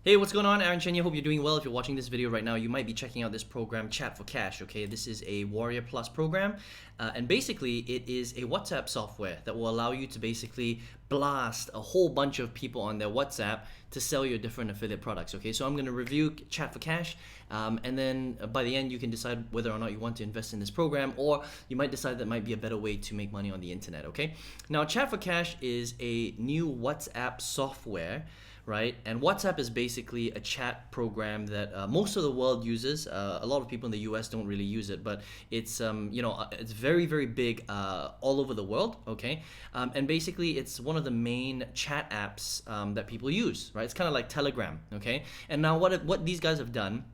Hey, what's going on? Aaron Chen here. Hope you're doing well. If you're watching this video right now, you might be checking out this program, Chat4Kash, okay? This is a Warrior Plus program, and basically it is a WhatsApp software that will allow you to basically blast a whole bunch of people on their WhatsApp to sell your different affiliate products, okay? So I'm going to review Chat4Kash, and then by the end you can decide whether or not you want to invest in this program, or you might decide that might be a better way to make money on the internet, okay? Now, Chat4Kash is a new WhatsApp software, right? And WhatsApp is basically a chat program that most of the world uses. A lot of people in the US don't really use it, but it's it's very, very big all over the world, okay? And basically it's one of the main chat apps that people use, right? It's kind of like Telegram, okay? And now what these guys have done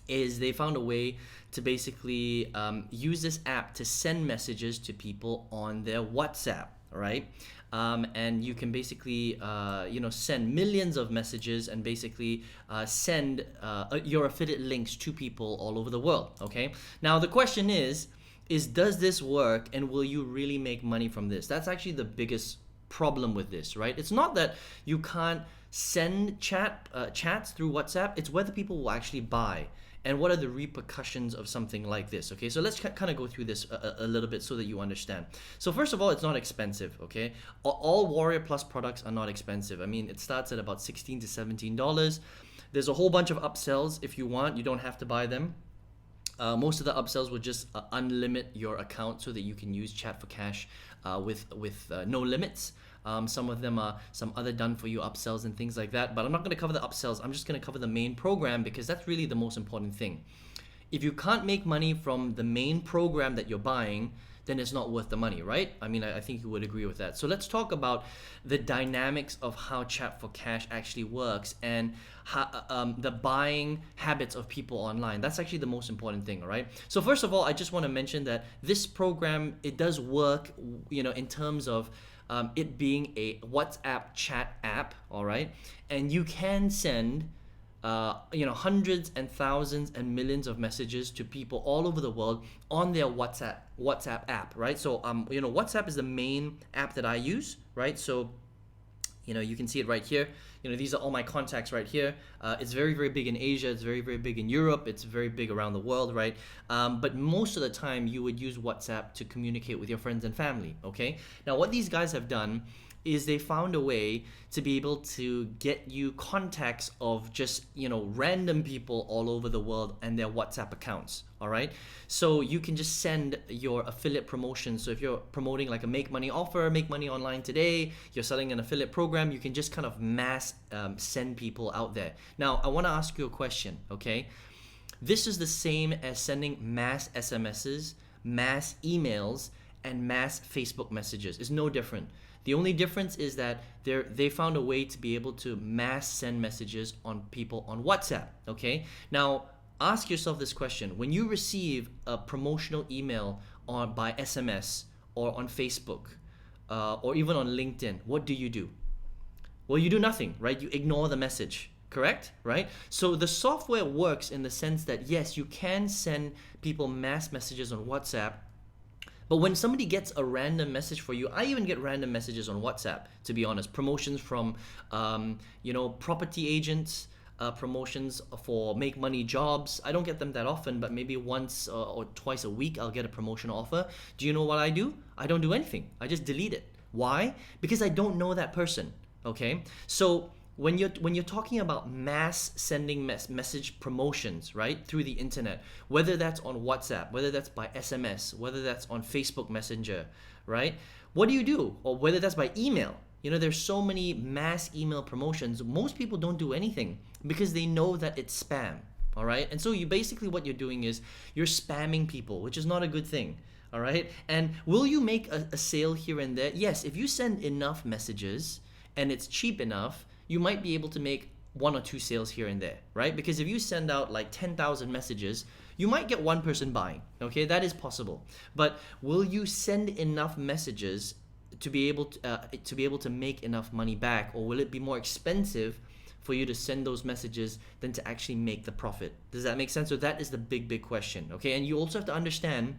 is they found a way to basically use this app to send messages to people on their WhatsApp, right? And you can basically send millions of messages and basically send your affiliate links to people all over the world, okay? Now the question is does this work, and will you really make money from this? That's actually the biggest problem with this, right? It's not that you can't send chats through WhatsApp, it's whether people will actually buy. And what are the repercussions of something like this, okay? So let's kind of go through this a little bit so that you understand. So first of all, it's not expensive, okay? All Warrior Plus products are not expensive. I mean, it starts at about $16 to $17. There's a whole bunch of upsells if you want. You don't have to buy them. Most of the upsells will just unlimit your account so that you can use Chat4Kash with no limits. Some of them are some other done-for-you upsells and things like that, but I'm not going to cover the upsells. I'm just going to cover the main program because that's really the most important thing. If you can't make money from the main program that you're buying, then it's not worth the money, right? I mean, I think you would agree with that. So let's talk about the dynamics of how Chat4Kash actually works and how, the buying habits of people online. That's actually the most important thing, all right? So first of all, I just want to mention that this program, it does work, in terms of it being a WhatsApp chat app, all right? And you can send hundreds and thousands and millions of messages to people all over the world on their WhatsApp app, right? So WhatsApp is the main app that I use, right? So you can see it right here. These are all my contacts right here. It's very, very big in Asia. It's very, very big in Europe. It's very big around the world, right? But most of the time, you would use WhatsApp to communicate with your friends and family, okay? Now, what these guys have done is they found a way to be able to get you contacts of just random people all over the world and their WhatsApp accounts, all right? So you can just send your affiliate promotions. So if you're promoting like a make money offer, make money online today, you're selling an affiliate program, you can just kind of mass send people out there. Now I want to ask you a question, okay? This is the same as sending mass SMSs, mass emails, and mass Facebook messages. It's no different. The only difference is that they found a way to be able to mass send messages on people on WhatsApp, okay? Now, ask yourself this question. When you receive a promotional email by SMS or on Facebook or even on LinkedIn, what do? Well, you do nothing, right? You ignore the message, correct? Right? So the software works in the sense that, yes, you can send people mass messages on WhatsApp, but when somebody gets a random message for you, I even get random messages on WhatsApp, to be honest. Promotions from, property agents, promotions for make money jobs. I don't get them that often, but maybe once or twice a week I'll get a promotional offer. Do you know what I do? I don't do anything. I just delete it. Why? Because I don't know that person, okay? So when you're talking about mass sending message promotions, right, through the internet, whether that's on WhatsApp, whether that's by SMS, whether that's on Facebook Messenger, right, what do? Or whether that's by email. There's so many mass email promotions. Most people don't do anything because they know that it's spam, all right? And so what you're doing is you're spamming people, which is not a good thing, all right? And will you make a sale here and there? Yes, if you send enough messages and it's cheap enough, you might be able to make 1 or 2 sales here and there, right? Because if you send out like 10,000 messages, you might get one person buying, okay? That is possible. But will you send enough messages to be able to make enough money back, or will it be more expensive for you to send those messages than to actually make the profit? Does that make sense? So that is the big question, okay? And you also have to understand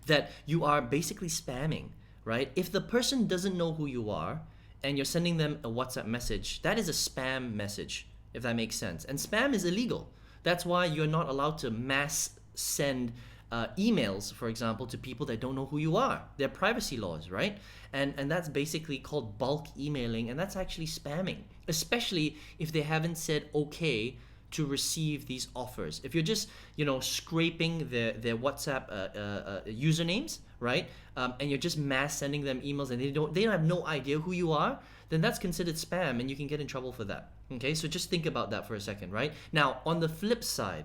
that you are basically spamming, right? If the person doesn't know who you are, and you're sending them a WhatsApp message, that is a spam message, if that makes sense. And spam is illegal. That's why you're not allowed to mass send emails, for example, to people that don't know who you are. They're privacy laws, right? And that's basically called bulk emailing, and that's actually spamming, especially if they haven't said okay to receive these offers. If you're just, scraping their WhatsApp usernames, right? And you're just mass sending them emails and they have no idea who you are, then that's considered spam and you can get in trouble for that. Okay, so just think about that for a second, right? Now, on the flip side,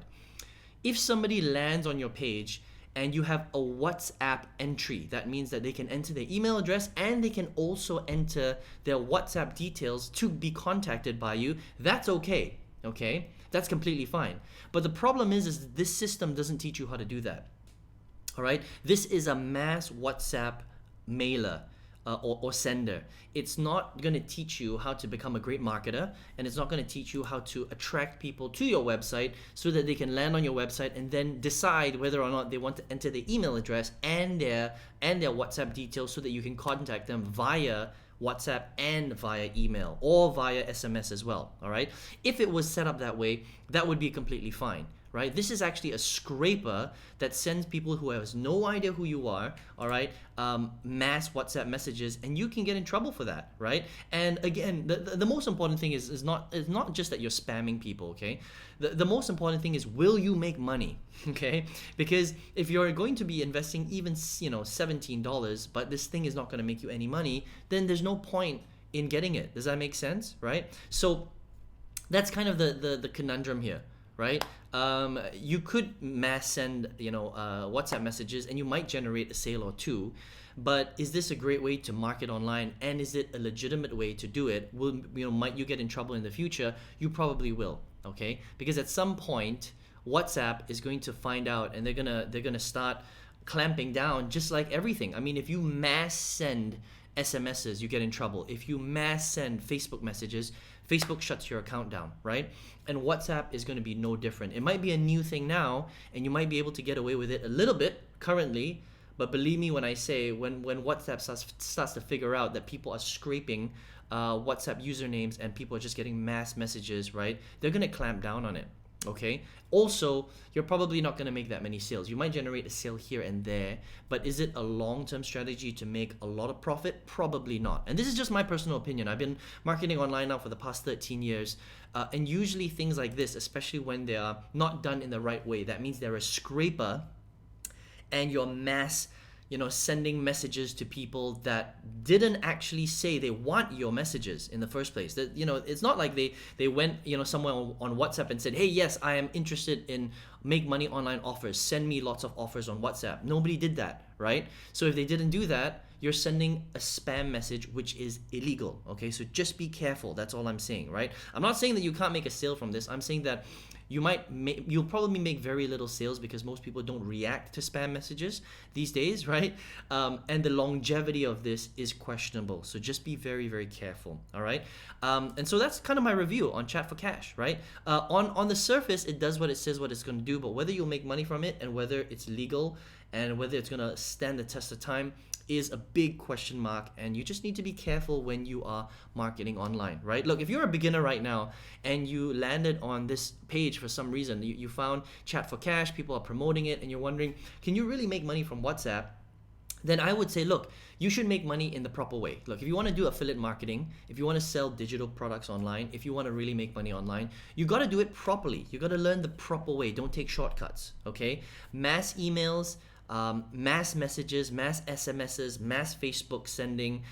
if somebody lands on your page and you have a WhatsApp entry, that means that they can enter their email address and they can also enter their WhatsApp details to be contacted by you, that's okay, okay? That's completely fine. But the problem is this system doesn't teach you how to do that, all right? This is a mass WhatsApp mailer. Or sender. It's not going to teach you how to become a great marketer, and it's not going to teach you how to attract people to your website so that they can land on your website and then decide whether or not they want to enter their email address and their WhatsApp details so that you can contact them via WhatsApp and via email or via SMS as well, all right? If it was set up that way, that would be completely fine. Right? This is actually a scraper that sends people who have no idea who you are, all right, mass WhatsApp messages, and you can get in trouble for that, right? And again, the most important thing is not just that you're spamming people, okay? The most important thing is, will you make money, okay? Because if you're going to be investing even, $17, but this thing is not going to make you any money, then there's no point in getting it. Does that make sense, right? So that's kind of the conundrum here, right? You could mass send, WhatsApp messages, and you might generate a sale or two. But is this a great way to market online, and is it a legitimate way to do it? Might you get in trouble in the future? You probably will, okay? Because at some point, WhatsApp is going to find out, and they're gonna start clamping down, just like everything. I mean, if you mass send SMSs, you get in trouble. If you mass send Facebook messages, Facebook shuts your account down, right? And WhatsApp is going to be no different. It might be a new thing now, and you might be able to get away with it a little bit currently, but believe me when I say, when WhatsApp starts to figure out that people are scraping WhatsApp usernames and people are just getting mass messages, right? They're going to clamp down on it. Okay. Also, you're probably not going to make that many sales. You might generate a sale here and there, but is it a long-term strategy to make a lot of profit? Probably not. And this is just my personal opinion. I've been marketing online now for the past 13 years, and usually things like this, especially when they are not done in the right way, that means they're a scraper and you're mass sending messages to people that didn't actually say they want your messages in the first place. That it's not like they went somewhere on WhatsApp and said, hey, yes, I am interested in make money online offers. Send me lots of offers on WhatsApp. Nobody did that, right? So if they didn't do that, you're sending a spam message, which is illegal. Okay, so just be careful. That's all I'm saying, right? I'm not saying that you can't make a sale from this. I'm saying that you'll probably make very little sales because most people don't react to spam messages these days, right? And the longevity of this is questionable. So just be very, very careful, all right? And so that's kind of my review on Chat4Kash, right? On the surface, it does what it says what it's going to do, but whether you'll make money from it and whether it's legal and whether it's going to stand the test of time is a big question mark, and you just need to be careful when you are marketing online, right? Look, if you're a beginner right now and you landed on this page for some reason, you found Chat4Kash, people are promoting it, and you're wondering, can you really make money from WhatsApp? Then I would say, look, you should make money in the proper way. Look, if you want to do affiliate marketing, if you want to sell digital products online, if you want to really make money online, you got to do it properly. You got to learn the proper way. Don't take shortcuts, okay? Mass emails, mass messages, mass SMSs, mass Facebook sending,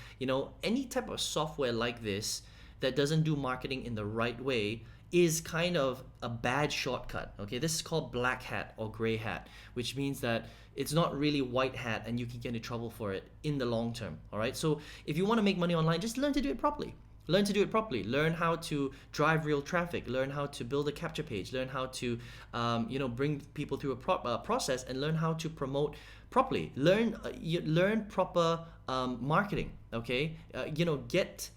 any type of software like this that doesn't do marketing in the right way is kind of a bad shortcut, okay? This is called black hat or gray hat, which means that it's not really white hat and you can get in trouble for it in the long term, all right? So if you want to make money online, just learn to do it properly. Learn to do it properly. Learn how to drive real traffic. Learn how to build a capture page. Learn how to, bring people through a process, and learn how to promote properly. Learn proper marketing. Okay, get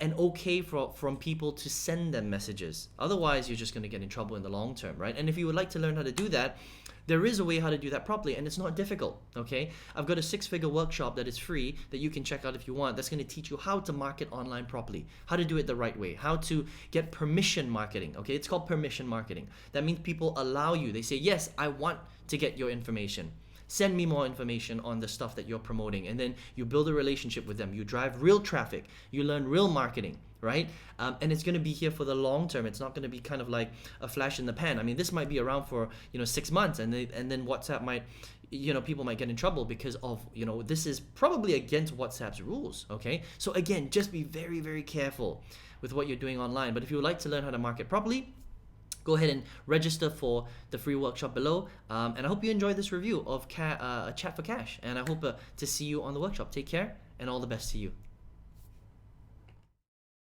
and okay from people to send them messages. Otherwise, you're just going to get in trouble in the long term, right? And if you would like to learn how to do that, there is a way how to do that properly, and it's not difficult, okay? I've got a 6-figure workshop that is free that you can check out if you want. That's going to teach you how to market online properly, how to do it the right way, how to get permission marketing, okay? It's called permission marketing. That means people allow you. They say, yes, I want to get your information. Send me more information on the stuff that you're promoting, and then you build a relationship with them. You drive real traffic. You learn real marketing, right? And it's going to be here for the long term. It's not going to be kind of like a flash in the pan. I mean, this might be around for 6 months, and then WhatsApp might, people might get in trouble because of, this is probably against WhatsApp's rules. Okay, so again, just be very, very careful with what you're doing online. But if you would like to learn how to market properly, go ahead and register for the free workshop below. And I hope you enjoyed this review of Chat4Kash. And I hope to see you on the workshop. Take care, and all the best to you.